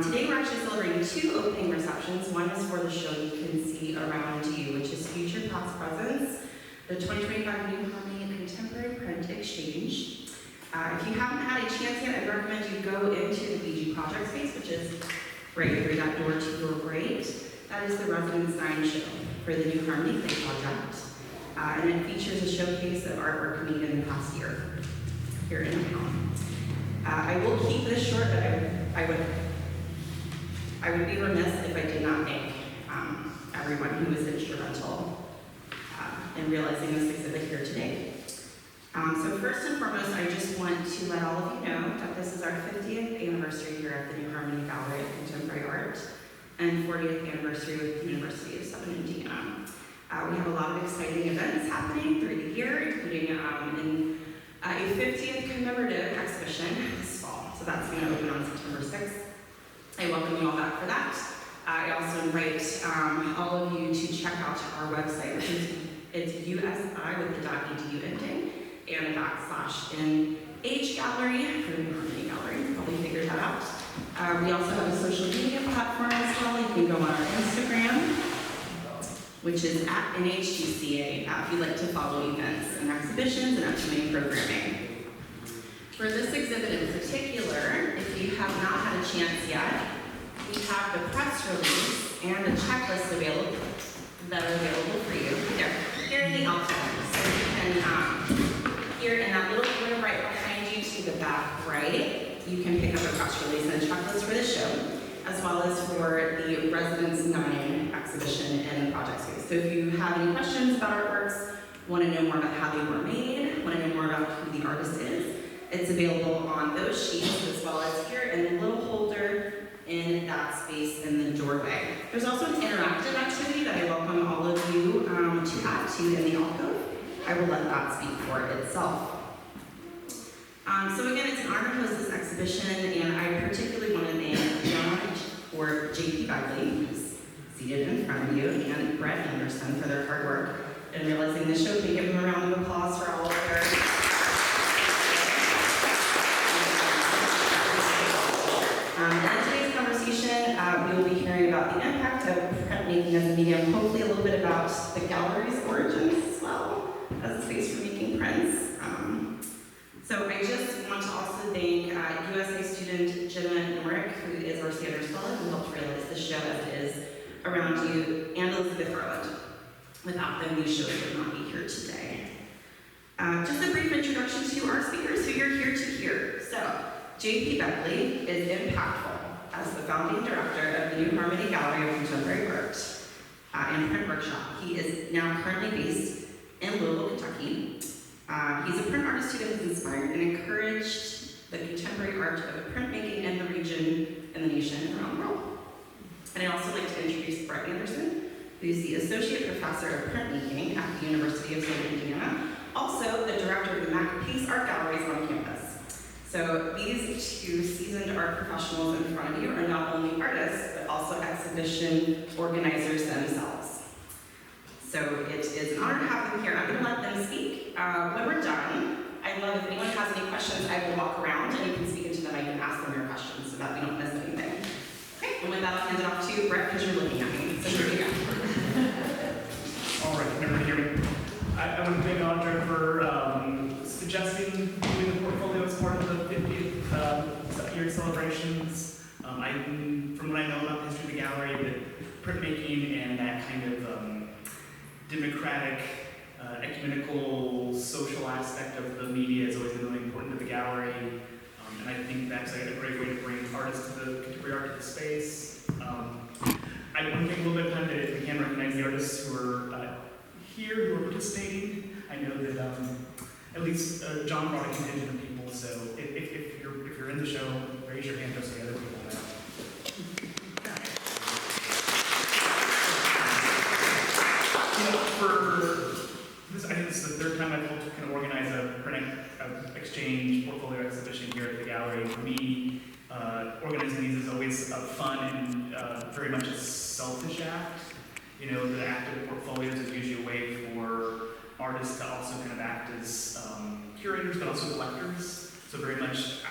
Today we're actually celebrating 2 opening receptions. One is for the show you can see around you, which is Future Past Presents, the 2025 New Harmony Contemporary Print Exchange. If you haven't had a chance yet, I recommend you go into the BG project space, which is right through that door to your right. That is the Residence 9 show for the New Harmony Play Project. And it features a showcase of artwork made in the past year here in town. I will keep this short, but I would be remiss if I did not thank everyone who was instrumental in realizing this exhibit here today. So first and foremost, I just want to let all of you know that this is our 50th anniversary here at the New Harmony Gallery of Contemporary Art and 40th anniversary with the University of Southern Indiana. We have a lot of exciting events happening through the year, including a 50th commemorative exhibition this fall. So that's going to open on September 6th. I welcome you all back for that. I also invite all of you to check out our website, which is USI with the .edu ending and a /NH gallery for the New Harmony Gallery. You probably figured that out. We also have a social media platform as well. You can go on our Instagram, which is at NHGCA, if you'd like to follow events and exhibitions and upcoming programming. For this exhibit in particular, if you have not had a chance yet, we have the press release and the checklist available that are available for you. Here in the alphabet. So you can, here in that little corner right behind you to the back right, you can pick up a press release and a checklist for the show, as well as for the Residence 9 exhibition in the project space. So if you have any questions about artworks, want to know more about how they were made, want to know more about who the artist is, it's available on those sheets as well as here in the little holder in that space in the doorway. There's also an interactive activity that I welcome all of you to add to in the alcove. I will let that speak for itself. So again, it's an honor to host this exhibition, and I particularly want to thank John or JP Begley, who's seated in front of you, and Brett Anderson for their hard work in realizing this show. Can you give them a round of applause for all of their... In today's conversation, we will be hearing about the impact of printmaking as a medium, hopefully a little bit about the gallery's origins as well as a space for making prints. So I just want to also thank USA student Jenna Norick, who is our standards fellow, who helped realize this show as it is around you, and Elizabeth Garland. Without them, these shows would not be here today. Just a brief introduction to our speakers who you're here to hear. So, JP Begley is impactful as the founding director of the New Harmony Gallery of Contemporary Art and Print Workshop. He is now currently based in Louisville, Kentucky. He's a print artist who has inspired and encouraged the contemporary art of printmaking in the region, in the nation, and around the world. And I'd also like to introduce Brett Anderson, who's the Associate Professor of Printmaking at the University of Southern Indiana, also the Director of the Mac Pace Art Galleries on campus. So these 2 seasoned art professionals in front of you are not only artists, but also exhibition organizers themselves. So it is an honor to have them here. I'm going to let them speak. When we're done, I'd love if anyone has any questions, I will walk around and you can speak into them. I can ask them your questions so that we don't miss anything. Okay, and with that, I'll hand it off to Brett because you're looking at me. So here you go. All right, can everybody hear me? I want to thank Audra for suggesting doing the portfolio as part of the 50th year celebrations. From what I know about the history of the gallery, that printmaking and that kind of democratic, ecumenical, social aspect of the media has always been really important to the gallery. And I think that's a great way to bring artists to the contemporary art to the space. I want to take a little bit of time to again recognize the artists who are here, who are participating. I know that at least John brought a contingent of people, so if you're in the show, raise your hand just so the other people know. I think this is the 3rd time I've helped kind of organize a print exchange portfolio exhibition here at the gallery. For me, organizing these is always fun and very much a selfish act. You know, the act of portfolios is usually a way for artists to also kind of act as curators, but also collectors. So very much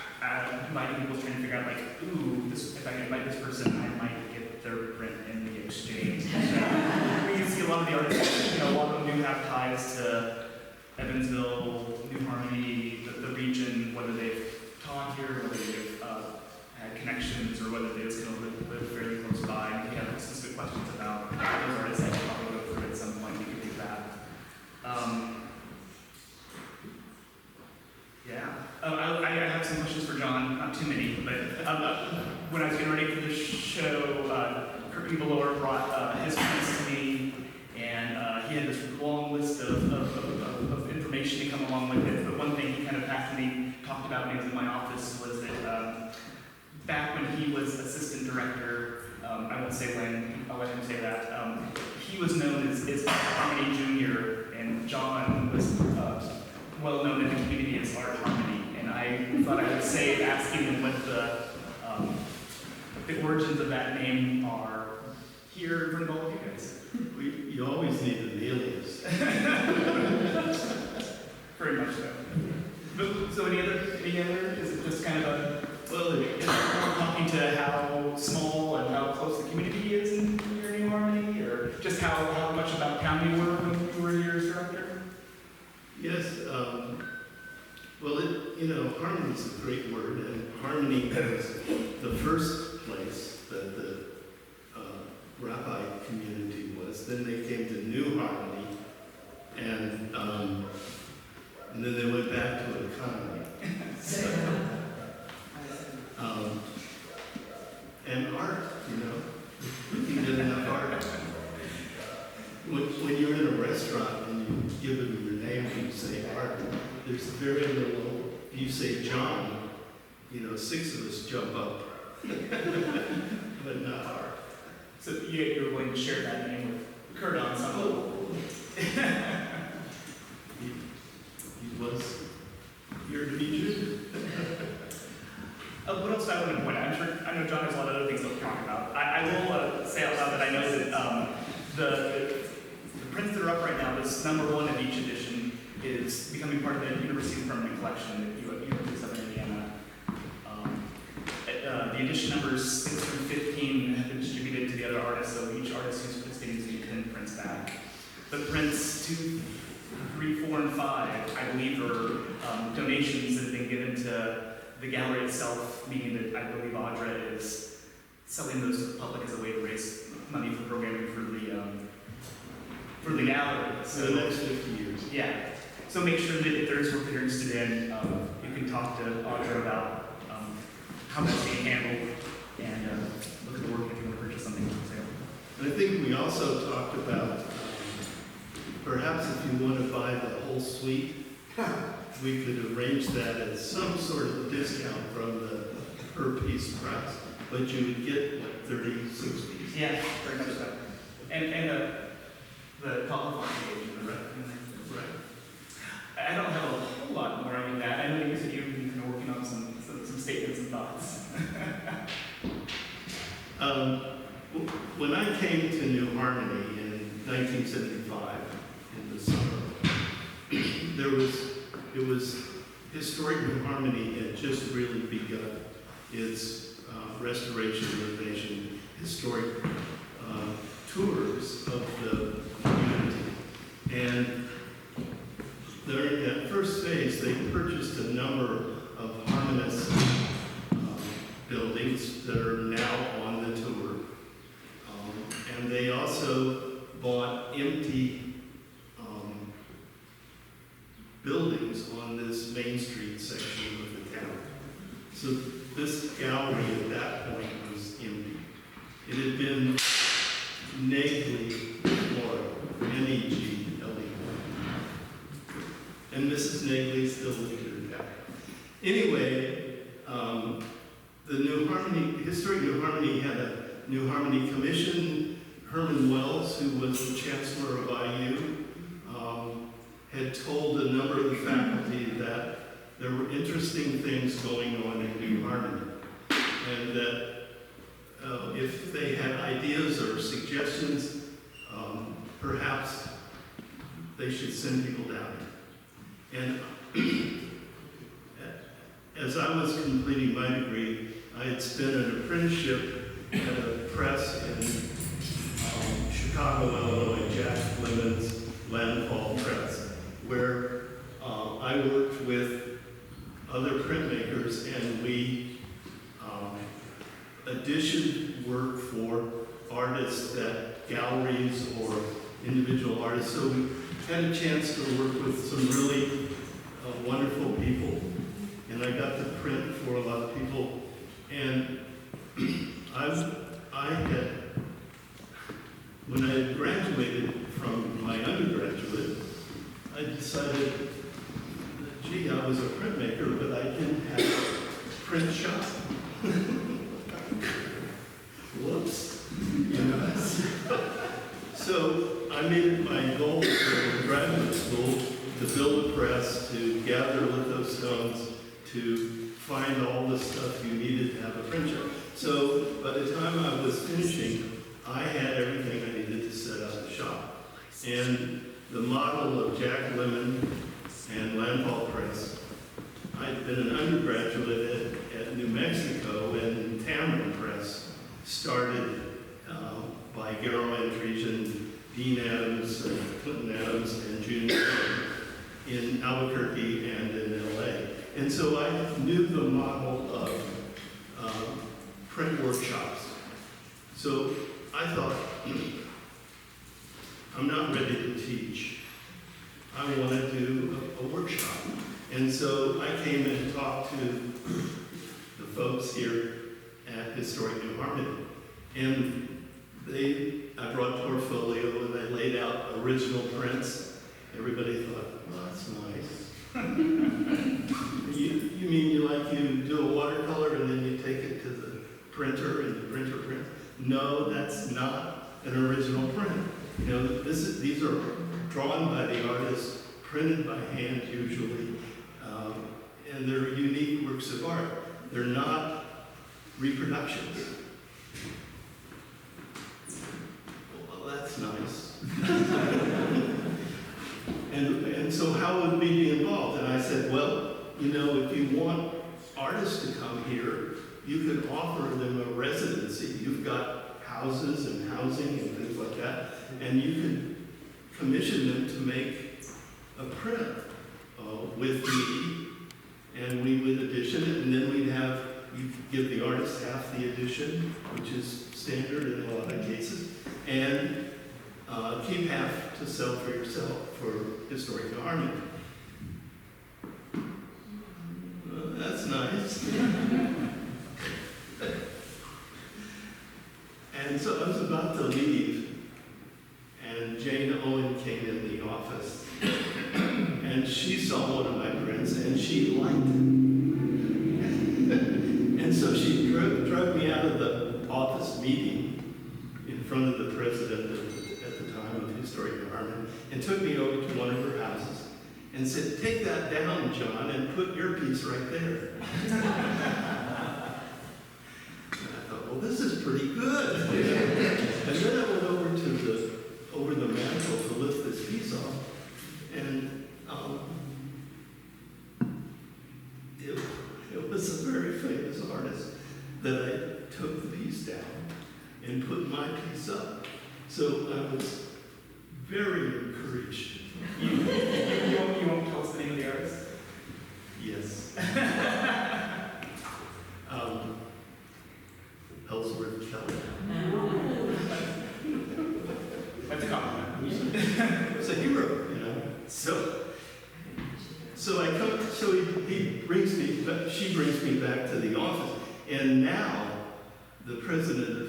inviting people, trying to figure out like, ooh, this, if I invite this person, I might get their print in the exchange. So, we can see a lot of the artists, a lot of them do have ties to Evansville, New Harmony, the region, whether they've taught here, whether they've had connections, or whether they just kind of live fairly close by. And if you have specific questions about those artists, I can probably go through at some point. We could do that. I have some questions for John, not too many, but when I was getting ready for this show, Kurt Begley brought his prints to me, and he had this long list of information to come along with it. But one thing he kind of actually talked about when he was in my office was that back when he was assistant director, I won't say when, I'll let him say that, he was known as Harmony Jr., and John was well known in the community as Art Harmony. And I thought I would say, asking him what the origins of that name are here in front of all of you guys. You always need an alias. Very much so. But, so any other, is it just kind of a, Well, is it more talking to how small and how close the community is in your New Harmony, or just how much about town you were when you were here as director? yes, well, harmony is a great word, and Harmony was the first place that the rabbi community was. Then they came to New Harmony, and then they went back to economy. So, and art, you can get enough art. When you're in a restaurant and you give them your name and you say art, there's very little. If you say John, 6 of us jump up, but not art. So you're willing to share that name with Kurt on some level? He was here to meet you. What else do I want to point out? I know John has a lot of other things to talk about. I will say out loud that I know that the prints that are up right now, this #1 of each edition, is becoming part of the University's permanent collection at University of Southern Indiana. The edition numbers 6 through 15 have been distributed to the other artists, so each artist who's participating is getting 10 prints back. The prints 2, 3, 4, and 5, I believe, are donations that have been given to the gallery itself, meaning that I believe Audra is selling those to the public as a way to raise money for programming for the gallery. So the next 50 years. Yeah. So make sure that if there's work that you're interested in, you can talk to Audra about how that's being handled, and look at the work if you want to purchase something for sale. And I think we also talked about perhaps if you want to buy the whole suite, we could arrange that at some sort of discount from the per piece price, but you would get 36 pieces. Yeah, very much so. And the telephone page, right? I don't have a whole lot more on that. I know that you said you've been working on some statements and thoughts. When I came to New Harmony in 1975, in the summer, it was historic New Harmony had just really begun its restoration, renovation, historic tours of the community. And during that first phase, they purchased a number of harmonious buildings that are now on the tour. And they also bought empty buildings on this Main Street section of the town. So this gallery at that point was empty. It had been Begley, Florida, NHGCA. And Mrs. Begley still lived here now. Anyway, the New Harmony, Historic New Harmony had a New Harmony Commission. Herman Wells, who was the Chancellor of IU, had told a number of the faculty that there were interesting things going on in New Harmony, and that if they had ideas or suggestions, perhaps they should send people down. And as I was completing my degree, I had spent an apprenticeship at a press in Chicago, Illinois, Jack Lemon's Landfall Press, where I worked with other printmakers, and we auditioned work for artists that galleries or individual artists. So we had a chance to work with some really wonderful people, and I got to print for a lot of people. And I had, when I had graduated from my undergraduate, I decided that, gee, I was a printmaker, but I didn't have a print shop. Whoops. You know. So I made it my goal for graduate school to build a press, to gather lithostones, to find all the stuff you needed to have a print shop. So by the time I was finishing, I had everything I needed to set up a shop. And the model of Jack Lemmon and Landfall Press, I'd been an undergraduate at New Mexico, and Tamron Press started by Garrow Entries and Dean Adams, Clinton Adams, and June in Albuquerque and in LA. And so I knew the model of print workshops. So I thought, I'm not ready to teach. I want to do a workshop. And so I came and talked to the folks here at Historic New Harmony. And I brought a portfolio, and I laid out original prints. Everybody thought, well, that's nice. You mean you do a watercolor and then you take it to the printer and the printer prints? No, that's not an original print. You know, these are drawn by the artist, printed by hand usually, and they're unique works of art. They're not reproductions. Well, that's nice. And so how would we be involved? And I said, well, you know, if you want artists to come here, you could offer them a residency. You've got houses and housing and things like that, and you could commission them to make a print with me, and we would edition it, and then you give the artist half the edition, which is standard in a lot of cases, and keep half to sell for yourself for Historic New Harmony. That's nice. And so I was about to leave, and Jane Owen came in the office, and she saw one of my prints, and she liked it. And so she drug me out of the office meeting in front of the president at the time of Historic New Harmony, and took me over to one of her houses, and said, take that down, John, and put your piece right there. Well, this is pretty good. And then I went over the mantle to lift this piece off, and it was a very famous artist that I took the piece down and put my piece up. So I was very encouraged. You won't tell us the name of the artist? Yes. Ellsworth Kelly. That's a compliment. It's a hero, you know. She brings me back to the office, and now the president of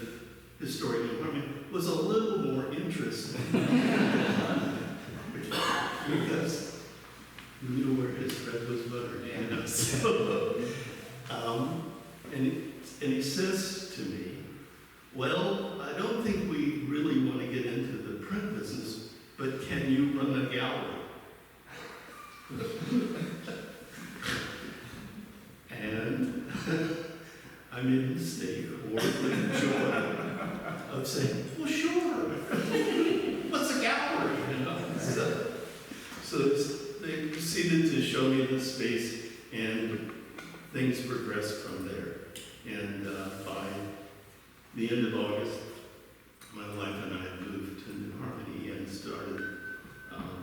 Historic New Harmony was a little more interested because he knew where his bread was buttered. You know? So, and he says to me, well, I don't think we really want to get into the print business, but can you run a gallery? And I made a mistake or the joy of saying, well, sure. What's a gallery? You know? So they proceeded to show me the space, and things progressed from there. And by the end of August, my wife and I moved to New Harmony and started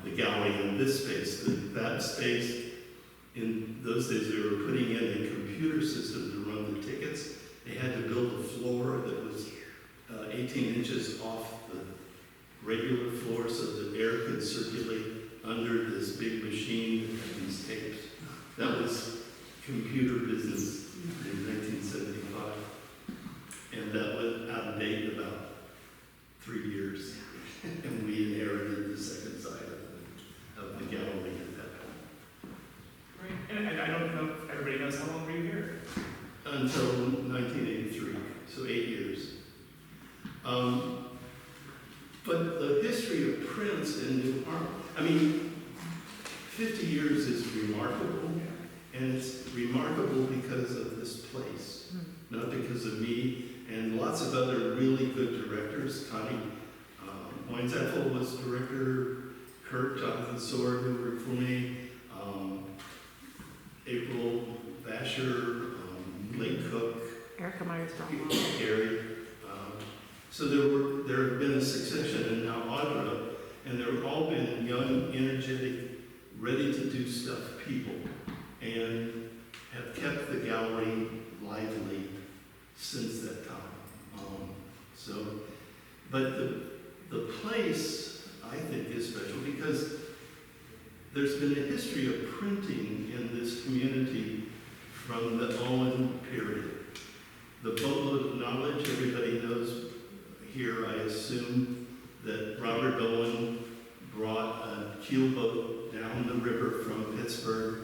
the gallery in this space. That space, in those days, they were putting in a computer system to run the tickets. They had to build a floor that was 18 inches off the regular floor so that air could circulate under this big machine that had these tapes. That was computer business in 1975. And that was out of date about 3 years. And we inherited the second side of the gallery at that point. Right. And I don't know if everybody knows how long were you here? Until 1983, so 8 years. But the history of prints in New Harmony, I mean, 50 years is remarkable, and it's remarkable because of this place, not because of me, and lots of other really good directors. Connie Weinzapfel was director, Kurt, Jonathan Sword, who worked for me, April Vasher, Blake Cook, Erica Myers, Gary. So there have been a succession, and now Audra, and they've all been young, energetic, ready to do stuff people, and have kept the gallery lively since that time. But the place, I think, is special because there's been a history of printing in this community from the Owen period. The boatload of knowledge, everybody knows here, I assume, that Robert Owen brought a keelboat down the river from Pittsburgh.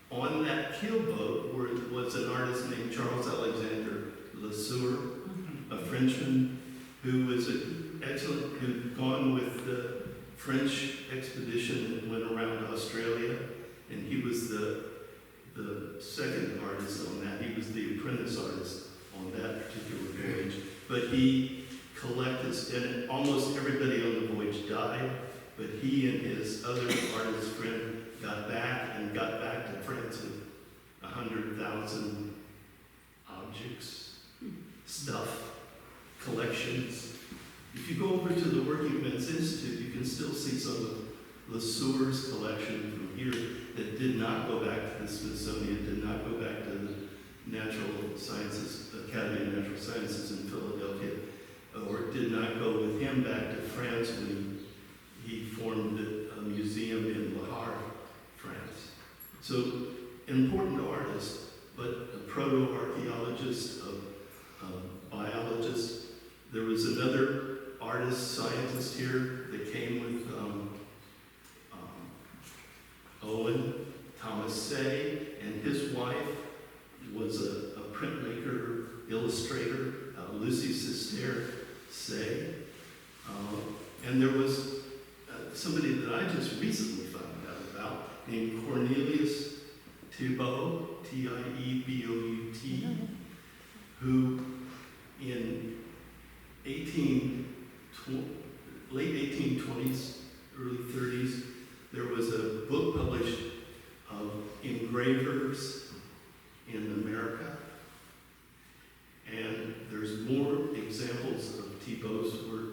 On that keelboat was an artist named Charles Alexander Lesueur, a Frenchman who was excellent, who'd gone with the French expedition that went around Australia, and he was the second artist on that. He was the apprentice artist on that particular voyage. But he collected, and almost everybody on the voyage died, but he and his other artist friend got back to France with 100,000 objects, stuff, collections. If you go over to the Working Men's Institute, you can still see some of Lesueur's collection from here that did not go back to the Smithsonian, did not go back to the Natural Sciences, Academy of Natural Sciences in Philadelphia, or did not go with him back to France when he formed a museum in Le Havre, France. So, an important artist, but a proto-archaeologist, a biologist. There was another artist, scientist here that came with Owen, Thomas Say, and his wife was a printmaker, illustrator, Lucy Sister Say. And there was somebody that I just recently found out about named Cornelius Thibaut, T-I-E-B-O-U-T, who in late 1820s, early 30s, there was a book published of engravers in America. And there's more examples of Thibaut's work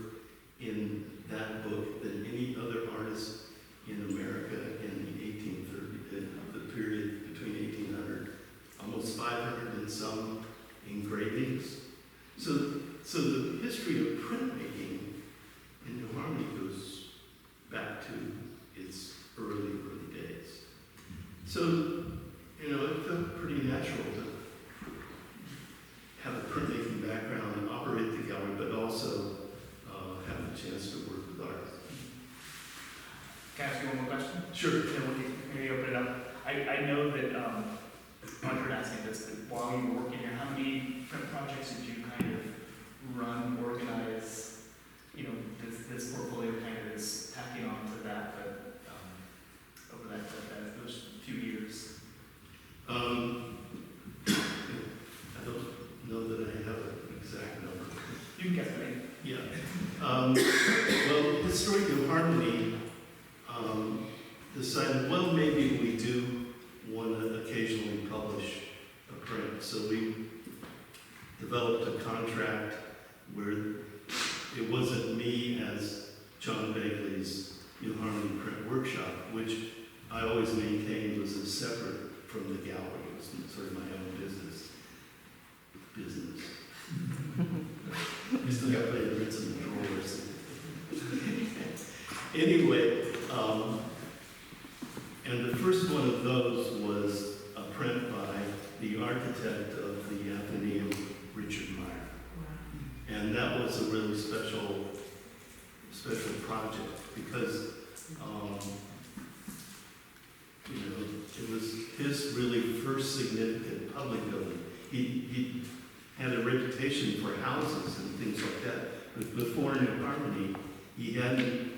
in that book than any other artist in America in the 1830s, in the period between 1800, almost 500 and some engravings. So the history of printmaking in New Harmony goes back to its early days. So, it felt pretty natural to have a printmaking background and operate the gallery, but also have the chance to work with artists. Can I ask you one more question? Sure. Then we can maybe open it up. I know that, Roger asked me this, but while you were working here, how many print projects did you kind of run, organize? This portfolio kind of is tacking on to that, but over those few years. I don't know that I have an exact number. You can guess the name. Yeah. Well, Historic New Harmony decided, well, maybe we do one a occasionally publish a print. So we developed a contract where it wasn't me as John Begley's New Harmony Print Workshop, which I always maintained was a separate from the gallery. It was sort of my own business. You still got to pay the rents and drawers. Anyway, and the first one of those was a print by the architect of the Athenaeum, Richard Meyer. And that was a really special project because, it was his really first significant public building. He had a reputation for houses and things like that. But before New Harmony, he hadn't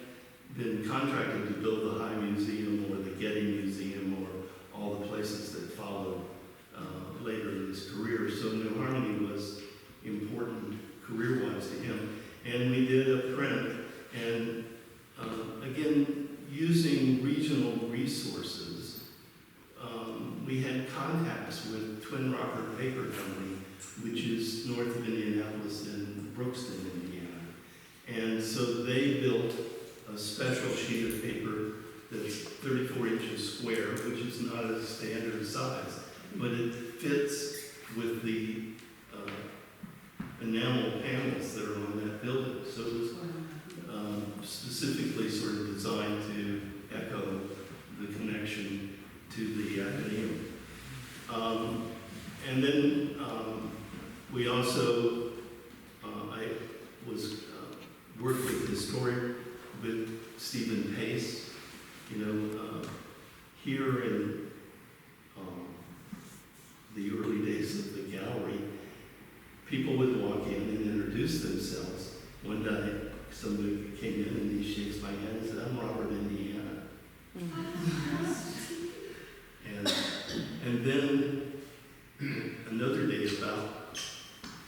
been contracted to build the High Museum or the Getty Museum or all the places that followed later in his career. So New Harmony was important career-wise to him. And we did a print, and again, using regional resources, we had contacts with Twin Rocker Paper Company, which is north of Indianapolis in Brookston, Indiana. And so they built a special sheet of paper that's 34 inches square, which is not a standard size, but it fits with the enamel panels that are on that building. So it was specifically sort of designed to echo the connection to the Athenaeum. And then we also, I was worked with historian, with Stephen Pace, here in the early days of the gallery, people would walk in and introduce themselves. One day, somebody came in and he shakes my hand and said, "I'm Robert, Indiana." And then another day, about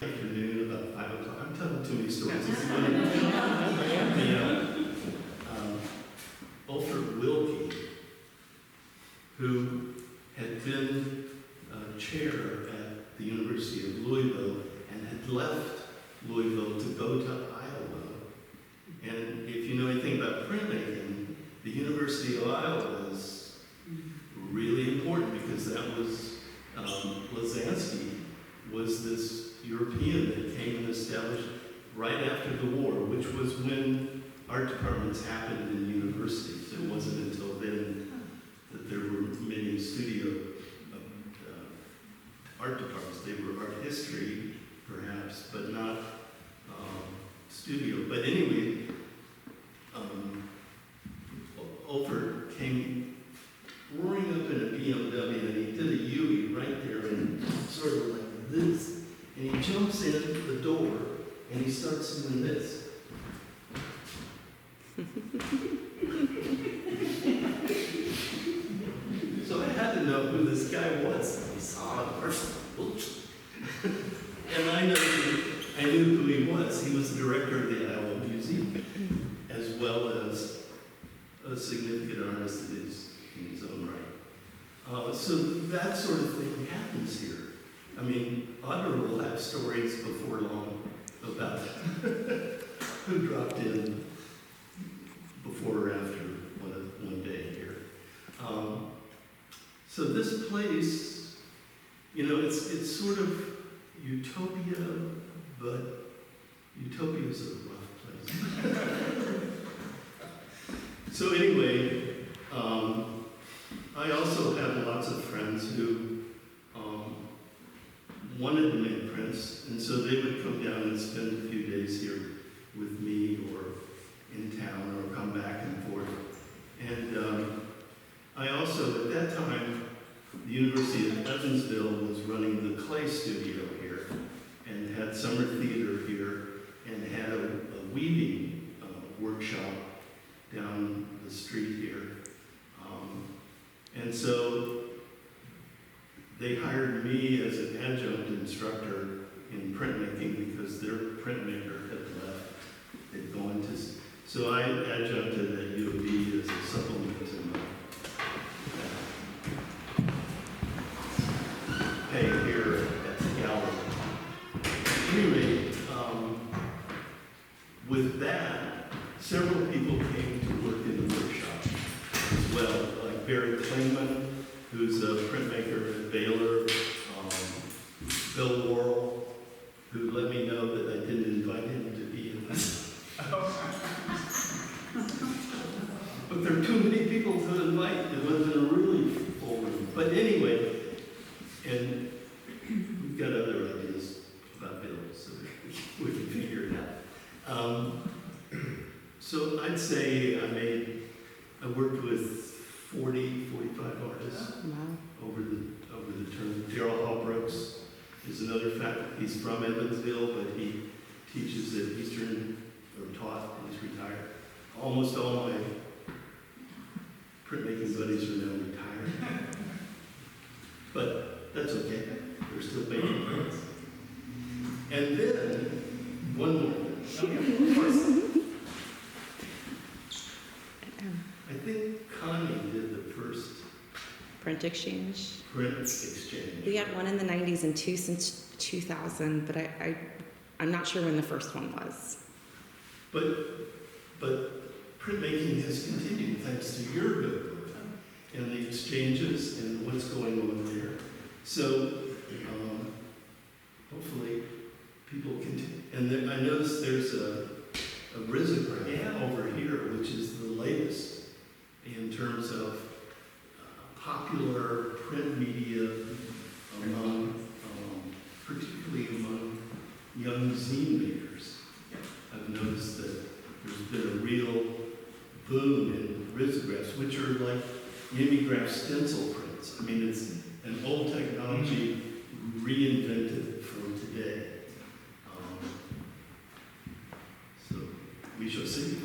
afternoon, about 5 o'clock, I'm telling too many stories. Alfred Wilkie, who had been chair at the University of Louisville and had left Louisville to go to Iowa. And if you know anything about printmaking, the University of Iowa is really important because that was, Lazansky was this European that came and established right after the war, which was when art departments happened in universities. It wasn't until then that there were many studio art departments. They were art history, perhaps, but not studio. But anyway, Ofer came roaring up in a BMW, and he did a U right there, and sort of like this. And he jumps in the door, and he starts doing this. So I had to know who this guy was. I saw him first. And I knew who he was. He was the director of the Iowa Museum, as well as a significant artist in his own right. So that sort of thing happens here. I mean, Audra will have stories before long about who dropped in before or after one day here. So this place, it's sort of utopia, but utopia is a rough place. So anyway, I also had lots of friends who wanted to make prints, and so they would come down and spend a few days here with me or in town or come back and forth. And I also, at that time, the University of Evansville was running the clay studio here and had summer theater here and had a weaving workshop down the street here. And so they hired me as an adjunct instructor in printmaking because their printmaker had left. They'd gone to, so I adjuncted at U of E as a supplement to my. with that, several people came to work in the workshop as well, like Barry Klingman, who's a printmaker at Baylor, Bill Worrell, who let me know that I didn't invite him to be in this. But there are too many people to invite. It wasn't a really full room. But anyway, and we've got other ideas about Bill, so we can figure it out. So I'd say I worked with 40, 45 artists over the term. Daryl Hallbrooks is another faculty. He's from Evansville, but he teaches at Eastern, or taught, and he's retired. Almost all my printmaking buddies are now retired. But that's okay. They're still making prints. And then, one more thing. Of course. I think Connie did the first Print exchange. print exchange. We had one in the 90s and two since 2000, but I'm not sure when the first one was. But printmaking has continued thanks to your good work and the exchanges and what's going on there. So hopefully people continue. And then I noticed there's a risograph over here, which is the latest in terms of popular print media among, particularly among young zine makers. I've noticed that there's been a real boom in risographs, which are like mimeograph stencil prints. I mean, it's an old technology reinvented from today. So we shall see.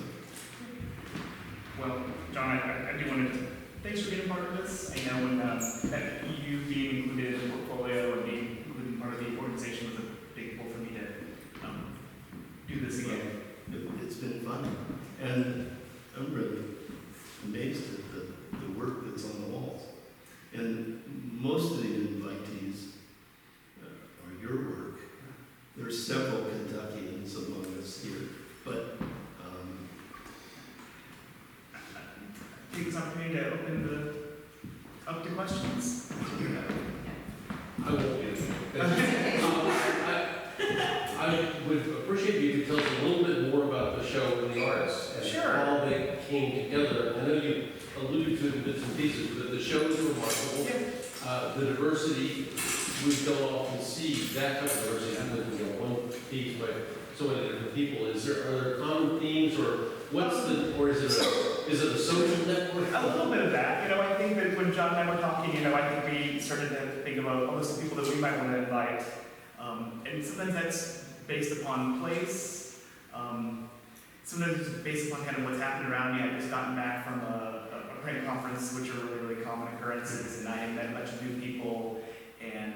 Well, John, I do want to thanks for being a part of this. I know when that you being included in the portfolio and being included part of the organization was a big goal for me to do this again. It's been fun, and I'm really amazed at the work that's on the walls. And most of the invitees are your work. There's several Kentuckians among us here, but take this opportunity to open up to questions. I won't answer. I would appreciate if you could tell us a little bit more about the show and the artists and Sure. how they came together. I know you alluded to it in bits and pieces, but the show is remarkable. The diversity, we don't often see that type of diversity happen in one piece by so many different people. Are there common themes, or is it a social network? A little bit of that. I think that when John and I were talking, I think we started to think about a list of people that we might want to invite. And sometimes that's based upon place. Sometimes it's based upon kind of what's happened around me. I've just gotten back from a print conference, which are really, really common occurrences, and I have met a bunch of new people. And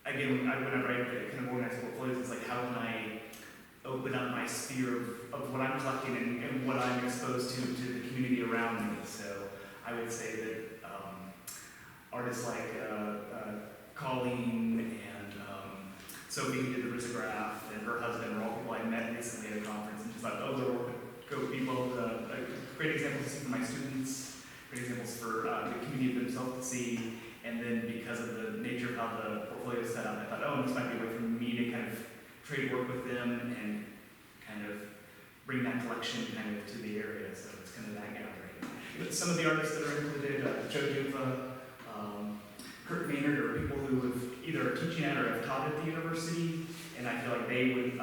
again, whenever I kind of organize portfolios, it's like, how can I open up my sphere of what I'm collecting and what I'm exposed to the community around me. So I would say that artists like Colleen and Sophie, who did the risograph, and her husband were all people I met recently at a conference, and just thought, oh, they're go people. Great examples to see for my students, great examples for the community themselves to see. And then because of the nature of how the portfolio is set up, I thought, oh, this might be a way for me to kind of trade work with them and kind of bring that collection kind of to the area. So it's kind of that gathering. But some of the artists that are included, Joe Duva, Kurt Maynard, are people who have either are teaching at or have taught at the university, and I feel like they would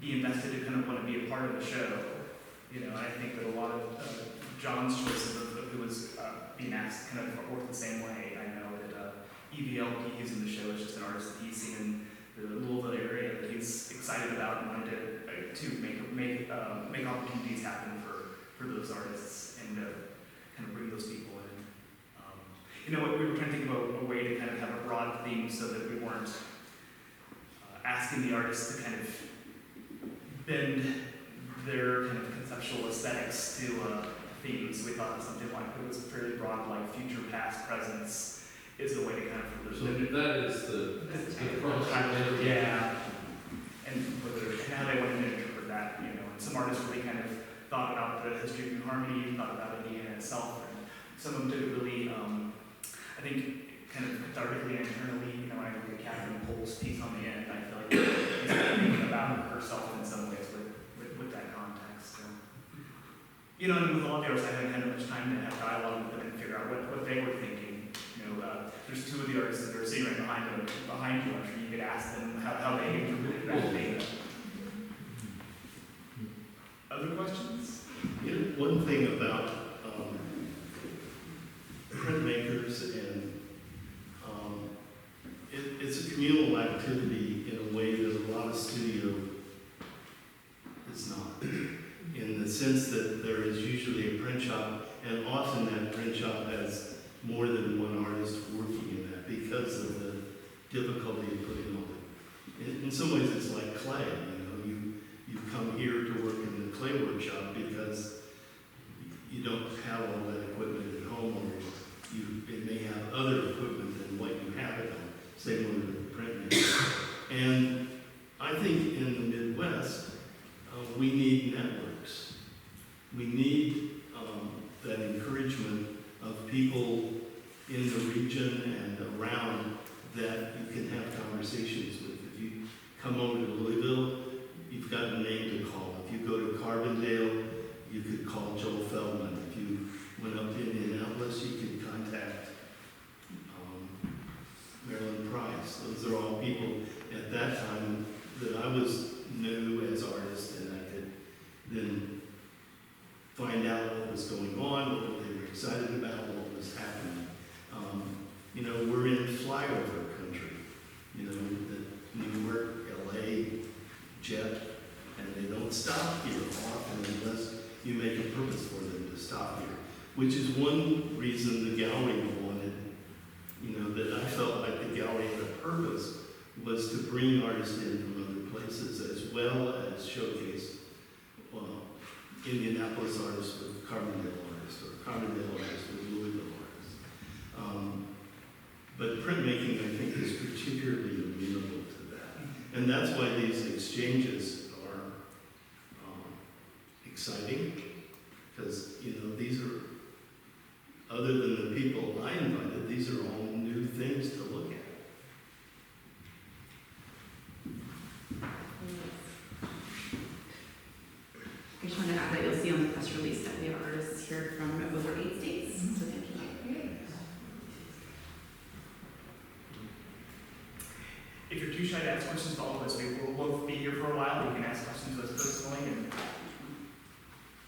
be invested to kind of want to be a part of the show. And I think that a lot of John's choices of who was being asked kind of work the same way. I know that EVLP, who's in the show, is just an artist that he's seen in the Louisville area that he's excited about and wanted to make opportunities happen for those artists and kind of bring those people in. We were trying to think about a way to kind of have a broad theme so that we weren't asking the artists to kind of bend their kind of conceptual aesthetics to themes. We thought something like that was fairly broad, like future, past, presence, is a way to kind of So that is the front yeah, and how they want to interpret that, some artists really kind of thought about the history of New Harmony, thought about Indiana itself, and some of them took it really, I think, kind of cathartically and internally. When I look at Catherine Pohl's piece on the end, I feel like she's thinking about herself in some ways with that context. So, and with all the artists, I haven't had much time to have dialogue with them and figure out what they were thinking. There's two of the artists that are sitting right behind you. I'm sure you could ask them how they interpreted that data. Other questions? One thing about printmakers and it's a communal activity in a way that a lot of studio is not. In the sense that there is usually a print shop, and often that print shop has more than one artist working in that because of the difficulty of putting all the. In some ways, it's like clay. You come here to work in the clay workshop because you don't have all that equipment at home, or it may have other equipment than what you have at home. Same with printmaking. And I think in the Midwest, we need networks. We need that encouragement of people in the region and around that you can have conversations with. If you come over to Louisville, you've got a name to call. If you go to Carbondale, you could call Joel Feldman. If you went up to Indianapolis, you could contact Marilyn Price. Those are all people at that time that I was new as artist, and I could then find out what was going on, what they were excited about, what was happening. We're in flyover country. The New York, LA, jet, and they don't stop here often unless you make a purpose for them to stop here, which is one reason the gallery wanted, that I felt like the gallery had a purpose was to bring artists in from other places as well as showcase Indianapolis artists with Carbondale artists or Carbondale artists with Louisville artists. But printmaking, I think, is particularly amenable to that. And that's why these exchanges are exciting, because, these are, other than the people I invited, these are all new things to look at. I just wanted to add that you'll see on the press release that we have artists here from over 8 states. So thank you. If you're too shy to ask questions to all of us, we'll both be here for a while. You can ask questions to us personally. And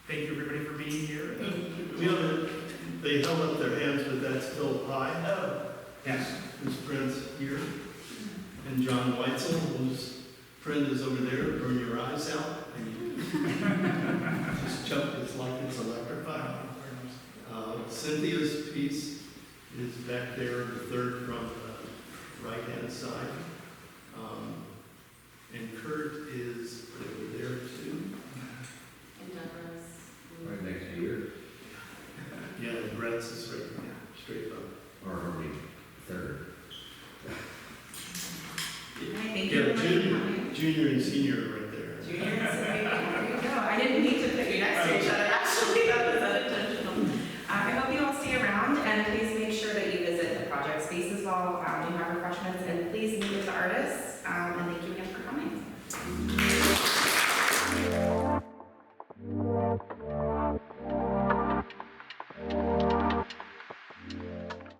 thank you, everybody, for being here. They held up their hands, but that's Phil Pye. Oh, yes. Whose friend's here. And John Weitzel, whose friend is over there. Burn your eyes out. And just jump. It's like it's electrified. Cynthia's piece is back there, the third from the right-hand side. And Kurt is over there too. And Deborah's. Right next to you. Yeah, and Brett's is straight up. Or are we third? Thank you very much for coming. Junior and senior are right there. Junior and senior, there you go. I didn't need to put you next to each other, actually. That was unintentional. I hope you all stay around, and please